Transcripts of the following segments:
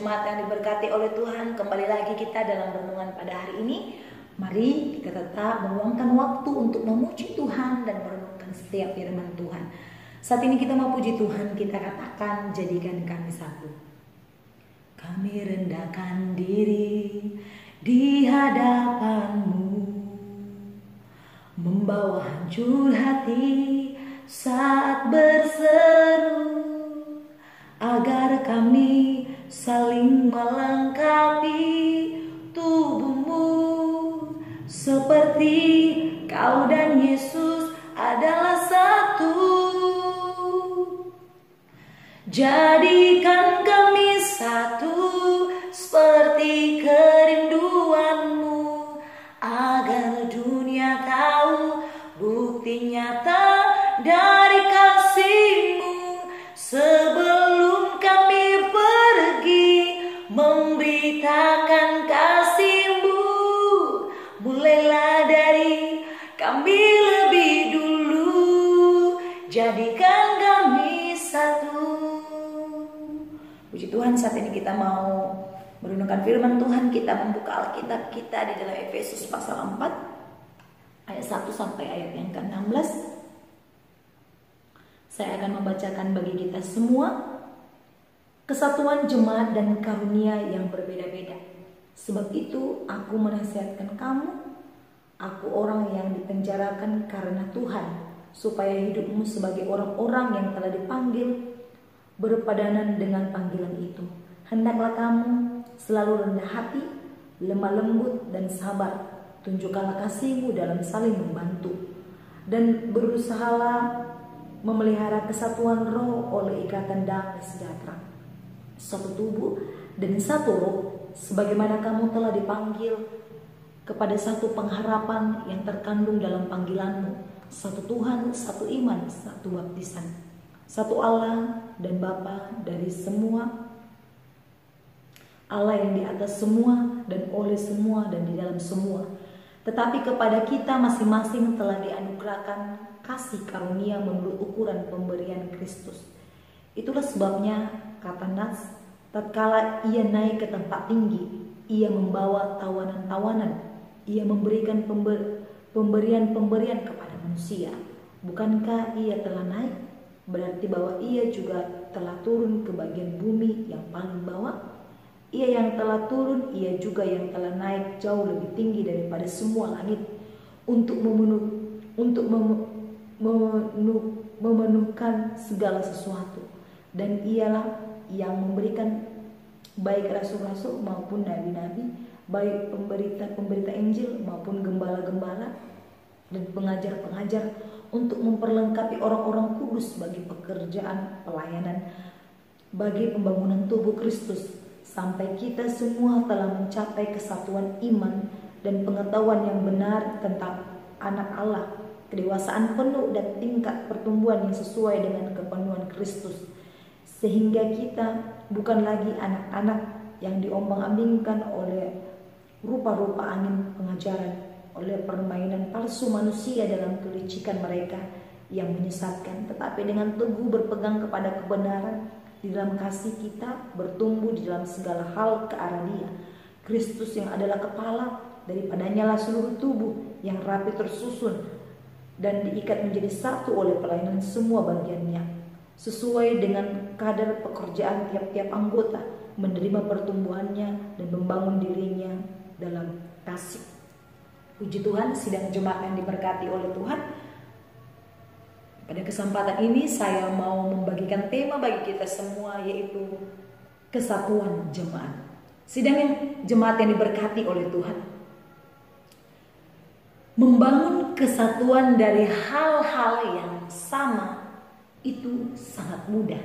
jemaat yang diberkati oleh Tuhan, kembali lagi kita dalam renungan pada hari ini. Mari kita tetap meluangkan waktu untuk memuji Tuhan dan merenungkan setiap firman Tuhan. Saat ini kita mau puji Tuhan, kita katakan, jadikan kami satu. Kami rendahkan diri di hadapan-Mu, membawa hancur hati saat berseru, agar kami saling melengkapi tubuh-Mu, seperti Kau dan Yesus adalah satu. Jadikan kami satu seperti kerinduan-Mu, agar dunia tahu bukti nyata dari kasih-Mu. Sebelum kami pergi memberitakan kasih-Mu, mulailah dari kami lebih dulu. Jadikan kami satu. Puji Tuhan, saat ini kita mau merenungkan firman Tuhan. Kita membuka Alkitab kita di dalam Efesus pasal 4 ayat 1 sampai ayat yang ke-16. Saya akan membacakan bagi kita semua. Kesatuan jemaat dan karunia yang berbeda-beda. Sebab itu aku menasihatkan kamu, aku orang yang dipenjarakan karena Tuhan, supaya hidupmu sebagai orang-orang yang telah dipanggil berpadanan dengan panggilan itu. Hendaklah kamu selalu rendah hati, lemah lembut dan sabar. Tunjukkanlah kasih-Mu dalam saling membantu, dan berusahalah memelihara kesatuan roh oleh ikatan damai sejahtera. Satu tubuh dan satu roh, sebagaimana kamu telah dipanggil kepada satu pengharapan yang terkandung dalam panggilan-Mu. Satu Tuhan, satu iman, satu baptisan. Satu Allah dan Bapa dari semua, Allah yang di atas semua dan oleh semua dan di dalam semua. Tetapi kepada kita masing-masing telah dianugerahkan kasih karunia menurut ukuran pemberian Kristus. Itulah sebabnya, kata Nas, tatkala Ia naik ke tempat tinggi, Ia membawa tawanan-tawanan, Ia memberikan pemberian-pemberian kepada manusia. Bukankah Ia telah naik? Berarti bahwa Ia juga telah turun ke bagian bumi yang paling bawah. Ia yang telah turun, Ia juga yang telah naik jauh lebih tinggi daripada semua langit, untuk memenuhkan segala sesuatu. Dan Ialah yang memberikan baik rasul-rasul maupun nabi-nabi, baik pemberita Injil maupun gembala-gembala dan pengajar-pengajar, untuk memperlengkapi orang-orang kudus bagi pekerjaan pelayanan, bagi pembangunan tubuh Kristus, sampai kita semua telah mencapai kesatuan iman dan pengetahuan yang benar tentang anak Allah, kedewasaan penuh dan tingkat pertumbuhan yang sesuai dengan kepenuhan Kristus, sehingga kita bukan lagi anak-anak yang diombang-ambingkan oleh rupa-rupa angin pengajaran, oleh permainan palsu manusia dalam kelicikan mereka yang menyesatkan, tetapi dengan teguh berpegang kepada kebenaran di dalam kasih kita bertumbuh di dalam segala hal ke arah Dia, Kristus yang adalah kepala. Daripadanya lah seluruh tubuh yang rapi tersusun dan diikat menjadi satu oleh pelayanan semua bagiannya, sesuai dengan kadar pekerjaan tiap-tiap anggota, menerima pertumbuhannya dan membangun dirinya dalam kasih. Puji Tuhan, sidang jemaat yang diberkati oleh Tuhan. Pada kesempatan ini saya mau membagikan tema bagi kita semua, yaitu kesatuan jemaat. Sidang jemaat yang diberkati oleh Tuhan, membangun kesatuan dari hal-hal yang sama itu sangat mudah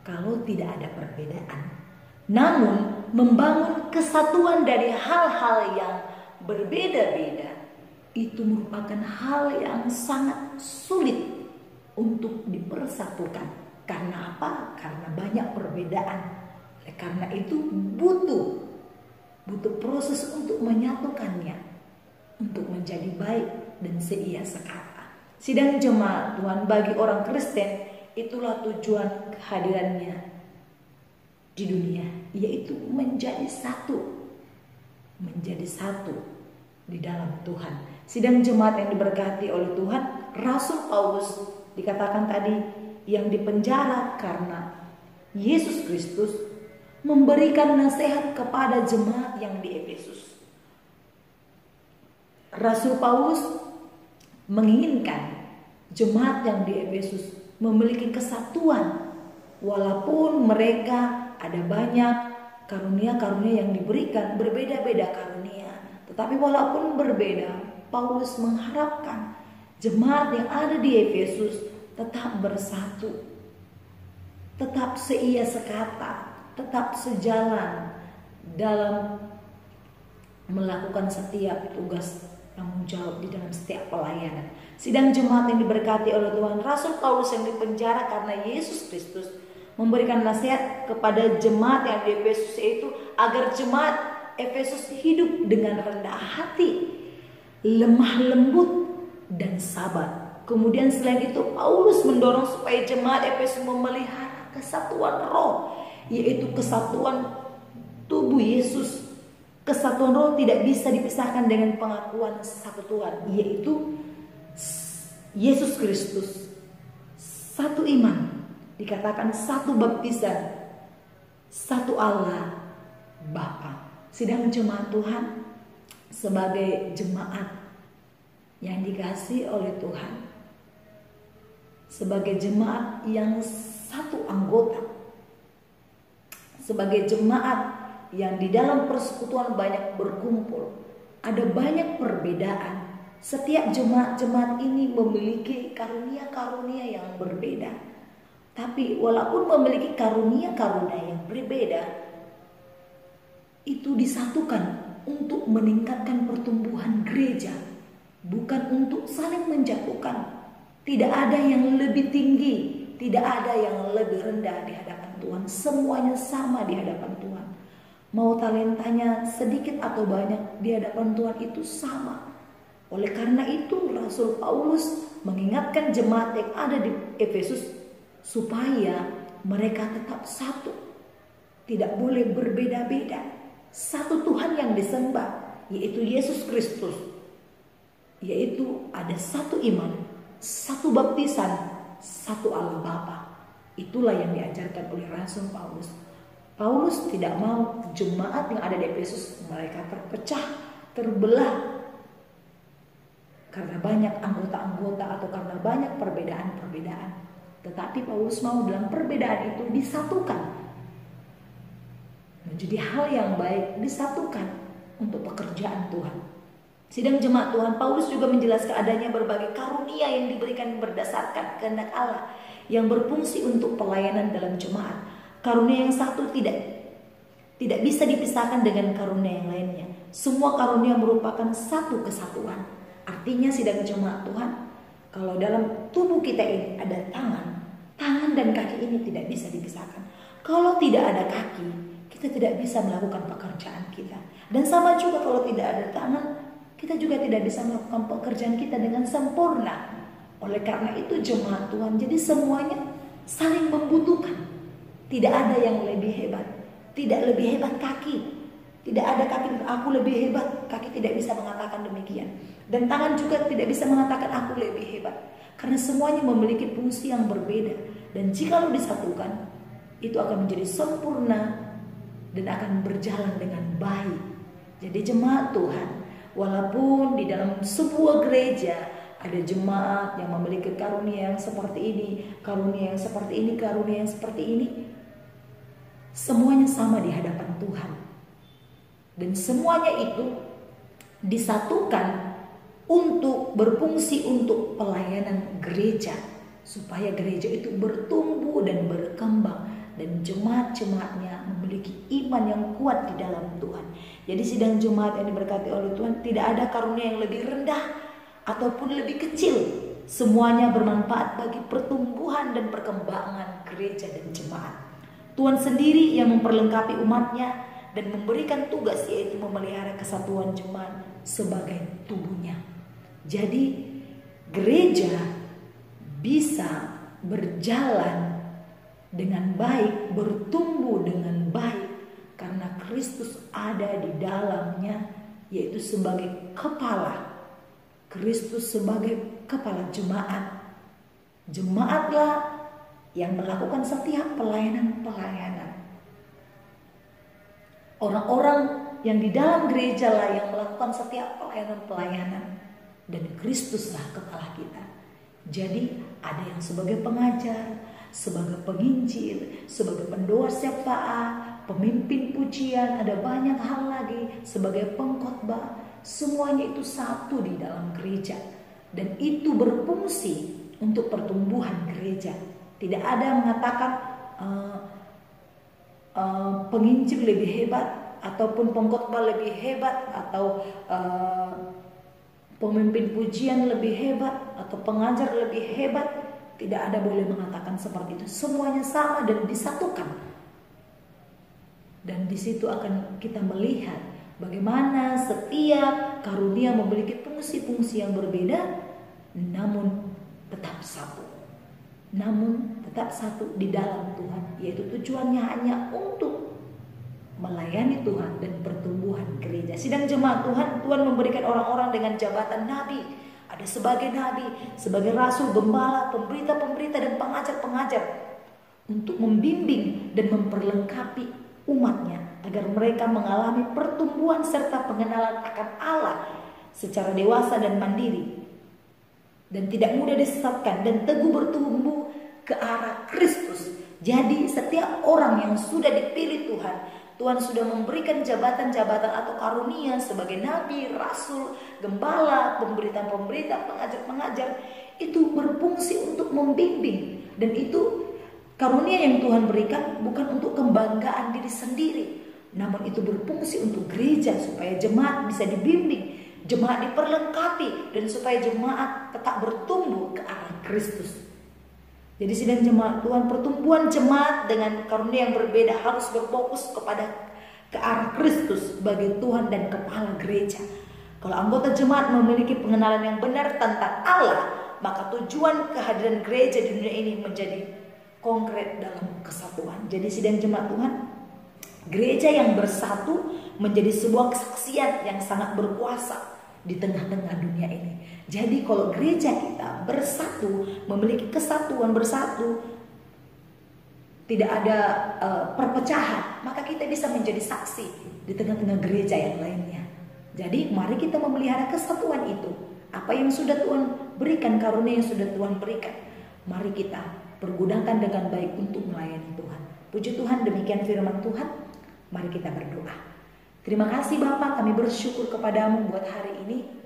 kalau tidak ada perbedaan. Namun membangun kesatuan dari hal-hal yang berbeda-beda itu merupakan hal yang sangat sulit untuk dipersatukan. Karena apa? Karena banyak perbedaan. Oleh karena itu butuh proses untuk menyatukannya, untuk menjadi baik dan seia sekata. Sidang jemaat Tuhan, bagi orang Kristen itulah tujuan kehadirannya di dunia, yaitu menjadi satu di dalam Tuhan. Sidang jemaat yang diberkati oleh Tuhan, Rasul Paulus dikatakan tadi yang dipenjara karena Yesus Kristus memberikan nasihat kepada jemaat yang di Efesus. Rasul Paulus menginginkan jemaat yang di Efesus memiliki kesatuan, walaupun mereka ada banyak karunia-karunia yang diberikan, berbeda-beda karunia. Tetapi walaupun berbeda, Paulus mengharapkan jemaat yang ada di Efesus tetap bersatu, tetap seia sekata, tetap sejalan dalam melakukan setiap tugas tanggung jawab di dalam setiap pelayanan. Sidang jemaat yang diberkati oleh Tuhan, Rasul Paulus yang dipenjara karena Yesus Kristus memberikan nasihat kepada jemaat yang di Efesus, yaitu agar jemaat Efesus hidup dengan rendah hati, lemah lembut, dan sabar. Kemudian selain itu Paulus mendorong supaya jemaat Efesus memelihara kesatuan roh, yaitu kesatuan tubuh Yesus. Kesatuan roh tidak bisa dipisahkan dengan pengakuan satu Tuhan, yaitu Yesus Kristus. Satu iman, dikatakan satu baptisan, satu Allah Bapa. Sidang jemaat Tuhan, sebagai jemaat yang dikasihi oleh Tuhan, sebagai jemaat yang satu anggota, sebagai jemaat yang di dalam persekutuan banyak berkumpul, ada banyak perbedaan. Setiap jemaat-jemaat ini memiliki karunia-karunia yang berbeda. Tapi walaupun memiliki karunia-karunia yang berbeda, itu disatukan untuk meningkatkan pertumbuhan gereja, bukan untuk saling menjatuhkan. Tidak ada yang lebih tinggi, tidak ada yang lebih rendah di hadapan Tuhan. Semuanya sama di hadapan Tuhan. Mau talentanya sedikit atau banyak, di hadapan Tuhan itu sama. Oleh karena itu Rasul Paulus mengingatkan jemaat yang ada di Efesus supaya mereka tetap satu, tidak boleh berbeda-beda. Satu Tuhan yang disembah, yaitu Yesus Kristus, yaitu ada satu iman, satu baptisan, satu Allah Bapa. Itulah yang diajarkan oleh Rasul Paulus. Paulus tidak mau jemaat yang ada di Efesus mereka terpecah, terbelah karena banyak anggota-anggota atau karena banyak perbedaan-perbedaan. Tetapi Paulus mau dalam perbedaan itu disatukan menjadi hal yang baik, disatukan untuk pekerjaan Tuhan. Sidang jemaat Tuhan, Paulus juga menjelaskan adanya berbagai karunia yang diberikan berdasarkan kehendak Allah yang berfungsi untuk pelayanan dalam jemaat. Karunia yang satu tidak bisa dipisahkan dengan karunia yang lainnya. Semua karunia merupakan satu kesatuan. Artinya sidang jemaat Tuhan, kalau dalam tubuh kita ini ada tangan dan kaki ini tidak bisa dipisahkan. Kalau tidak ada kaki, kita tidak bisa melakukan pekerjaan kita. Dan sama juga kalau tidak ada tangan, kita juga tidak bisa melakukan pekerjaan kita dengan sempurna. Oleh karena itu jemaat Tuhan, jadi semuanya saling membutuhkan. Tidak ada yang lebih hebat, tidak lebih hebat kaki. Tidak ada kaki, aku lebih hebat. Kaki tidak bisa mengatakan demikian. Dan tangan juga tidak bisa mengatakan aku lebih hebat. Karena semuanya memiliki fungsi yang berbeda. Dan jika disatukan, itu akan menjadi sempurna dan akan berjalan dengan baik. Jadi jemaat Tuhan, walaupun di dalam sebuah gereja ada jemaat yang memiliki karunia yang seperti ini, karunia yang seperti ini, karunia yang seperti ini, semuanya sama di hadapan Tuhan. Dan semuanya itu disatukan untuk berfungsi untuk pelayanan gereja, supaya gereja itu bertumbuh dan berkembang, dan jemaat-jemaatnya memiliki iman yang kuat di dalam Tuhan. Jadi sidang jemaat yang diberkati oleh Tuhan, tidak ada karunia yang lebih rendah ataupun lebih kecil. Semuanya bermanfaat bagi pertumbuhan dan perkembangan gereja dan jemaat. Tuhan sendiri yang memperlengkapi umatnya dan memberikan tugas, yaitu memelihara kesatuan jemaat sebagai tubuhnya. Jadi gereja bisa berjalan dengan baik, bertumbuh dengan baik Kristus ada di dalamnya, yaitu sebagai kepala. Kristus sebagai kepala jemaat. Jemaatlah yang melakukan setiap pelayanan-pelayanan. Orang-orang yang di dalam gereja lah yang melakukan setiap pelayanan-pelayanan. Dan Kristuslah kepala kita. Jadi ada yang sebagai pengajar, sebagai penginjil, sebagai pendoa syafaat, pemimpin pujian, ada banyak hal lagi, sebagai pengkhotbah. Semuanya itu satu di dalam gereja. Dan itu berfungsi untuk pertumbuhan gereja. Tidak ada yang mengatakan penginjil lebih hebat, ataupun pengkhotbah lebih hebat, atau pemimpin pujian lebih hebat, atau pengajar lebih hebat. Tidak ada boleh mengatakan seperti itu. Semuanya sama dan disatukan. Dan di situ akan kita melihat bagaimana setiap karunia memiliki fungsi-fungsi yang berbeda, namun tetap satu. Namun tetap satu di dalam Tuhan, yaitu tujuannya hanya untuk melayani Tuhan dan pertumbuhan gereja. Sidang jemaat Tuhan, Tuhan memberikan orang-orang dengan jabatan nabi. Ada sebagai nabi, sebagai rasul, gembala, pemberita-pemberita dan pengajar-pengajar untuk membimbing dan memperlengkapi umatnya agar mereka mengalami pertumbuhan serta pengenalan akan Allah secara dewasa dan mandiri, dan tidak mudah disesatkan dan teguh bertumbuh ke arah Kristus. Jadi setiap orang yang sudah dipilih Tuhan, Tuhan sudah memberikan jabatan-jabatan atau karunia sebagai nabi, rasul, gembala, pemberita-pemberita, pengajar-pengajar, itu berfungsi untuk membimbing. Dan itu karunia yang Tuhan berikan bukan untuk kebanggaan diri sendiri, namun itu berfungsi untuk gereja supaya jemaat bisa dibimbing, jemaat diperlengkapi, dan supaya jemaat tetap bertumbuh ke arah Kristus. Jadi sidang jemaat Tuhan, pertumbuhan jemaat dengan karunia yang berbeda harus berfokus ke arah Kristus sebagai Tuhan dan kepala gereja. Kalau anggota jemaat memiliki pengenalan yang benar tentang Allah, maka tujuan kehadiran gereja di dunia ini menjadi konkret dalam kesatuan. Jadi sidang jemaat Tuhan, gereja yang bersatu menjadi sebuah kesaksian yang sangat berkuasa di tengah-tengah dunia ini. Jadi kalau gereja kita bersatu, memiliki kesatuan bersatu, tidak ada perpecahan, maka kita bisa menjadi saksi di tengah-tengah gereja yang lainnya. Jadi mari kita memelihara kesatuan itu. Apa yang sudah Tuhan berikan, karunia yang sudah Tuhan berikan, mari kita pergunakan dengan baik untuk melayani Tuhan. Puji Tuhan, demikian firman Tuhan. Mari kita berdoa. Terima kasih Bapa, kami bersyukur kepadamu buat hari ini.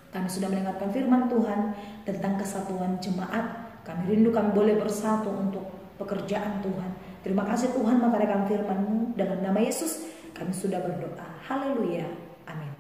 Kami sudah mendengarkan firman Tuhan tentang kesatuan jemaat. Kami rindu kami boleh bersatu untuk pekerjaan Tuhan. Terima kasih Tuhan, mengkaryakan firman-Mu. Dalam nama Yesus kami sudah berdoa. Haleluya. Amin.